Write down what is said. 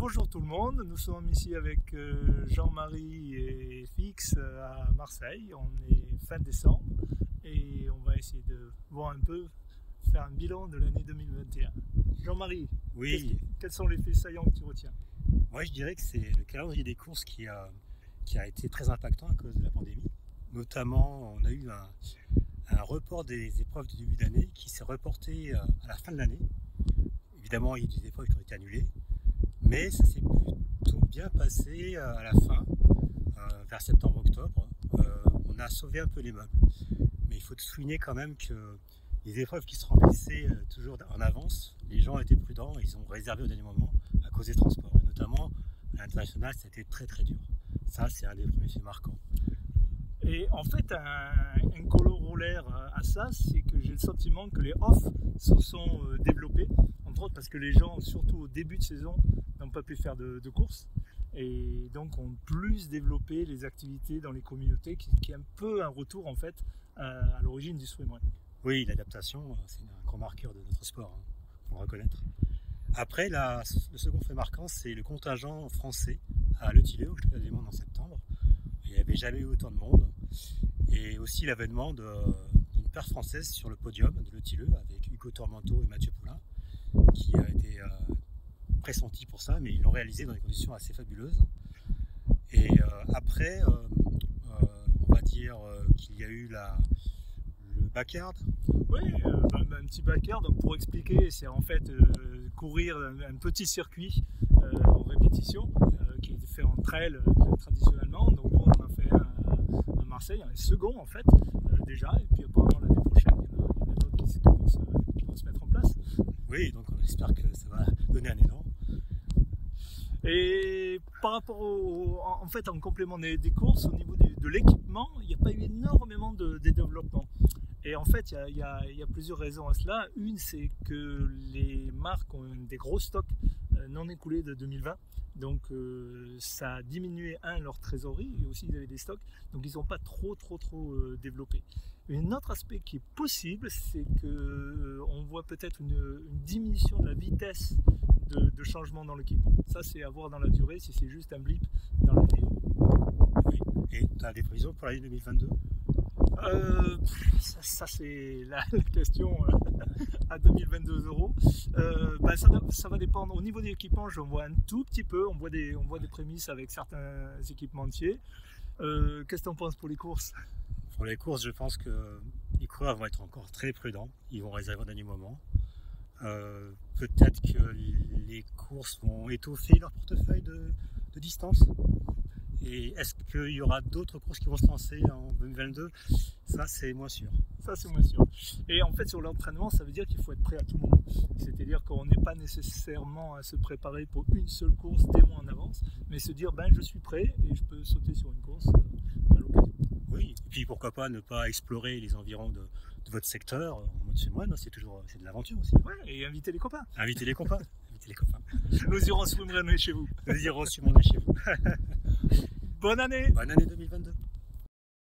Bonjour tout le monde, nous sommes ici avec Jean-Marie et Fix à Marseille. On est fin décembre et on va essayer de voir un peu, faire un bilan de l'année 2021. Jean-Marie, oui. Quels sont les faits saillants que tu retiens? Moi je dirais que c'est le calendrier des courses qui a été très impactant à cause de la pandémie. Notamment, on a eu un report des épreuves du début d'année qui s'est reporté à la fin de l'année. Évidemment, il y a des épreuves qui ont été annulées, mais ça s'est plutôt bien passé à la fin, vers septembre-octobre. On a sauvé un peu les meubles, mais il faut souligner quand même que les épreuves qui se remplissaient toujours en avance, les gens étaient prudents, ils ont réservé au dernier moment à cause des transports. Et notamment, à l'international, ça a été très très dur. Ça, c'est un des premiers faits marquants. Et en fait, un corollaire à ça, c'est que j'ai le sentiment que les off se sont développés, entre autres parce que les gens, surtout au début de saison, n'ont pas pu faire de courses et donc ont plus développé les activités dans les communautés, qui est un peu un retour en fait à l'origine du swimrun. Oui, l'adaptation, c'est un grand marqueur de notre sport, il faut le reconnaître. Après, le second fait marquant, c'est le contingent français à Le Tilleux, au Championnat du Monde en septembre. Il n'y avait jamais eu autant de monde. Et aussi l'avènement d'une paire française sur le podium de Le Tilleux avec Hugo Tormento et Mathieu Poulain, qui a été pressenti pour ça, mais ils l'ont réalisé dans des conditions assez fabuleuses. Et après, on va dire qu'il y a eu le backyard. Oui, un petit backyard, donc pour expliquer, c'est en fait courir un petit circuit en répétition qui est fait en trail traditionnellement. Donc nous on en a fait un à Marseille, un second en fait déjà, et puis apparemment l'année prochaine il y en a d'autres qui vont se mettre en place. Oui, donc on espère que ça va donner un élan. Et par rapport en fait en complément des courses, au niveau de l'équipement, il n'y a pas eu énormément de développement. Et en fait, il y a plusieurs raisons à cela. Une, c'est que les marques ont des gros stocks non écoulés de 2020. Donc ça a diminué, leur trésorerie, et aussi ils avaient des stocks. Donc ils n'ont pas trop développé. Un autre aspect qui est possible, c'est qu'on voit peut-être une diminution de la vitesse de changement dans l'équipement. Ça, c'est à voir dans la durée, si c'est juste un blip dans l'année. Oui. Et tu as des prévisions pour l'année 2022? Ça c'est la question à 2022 €. Ça va dépendre. Au niveau des équipements, je vois un tout petit peu. On voit des prémices avec certains équipementiers. Qu'est-ce que tu en penses pour les courses? Pour les courses, je pense que les coureurs vont être encore très prudents. Ils vont réserver au dernier moment. Peut-être que les courses vont étoffer leur portefeuille de distance. Et est-ce qu'il y aura d'autres courses qui vont se lancer en 2022? Ça, c'est moins sûr. Ça, c'est moins sûr. Et en fait, sur l'entraînement, ça veut dire qu'il faut être prêt à tout moment. C'est-à-dire qu'on n'est pas nécessairement à se préparer pour une seule course des mois en avance, mais se dire, je suis prêt et je peux sauter sur une course à l'occasion. Oui, et puis pourquoi pas ne pas explorer les environs de votre secteur en mode swimrun, c'est de l'aventure aussi. Ouais, et inviter les copains. Inviter les copains. Nous irons swimrunner chez vous. Nous irons swimrunner chez vous. Bonne année! Bonne année 2022!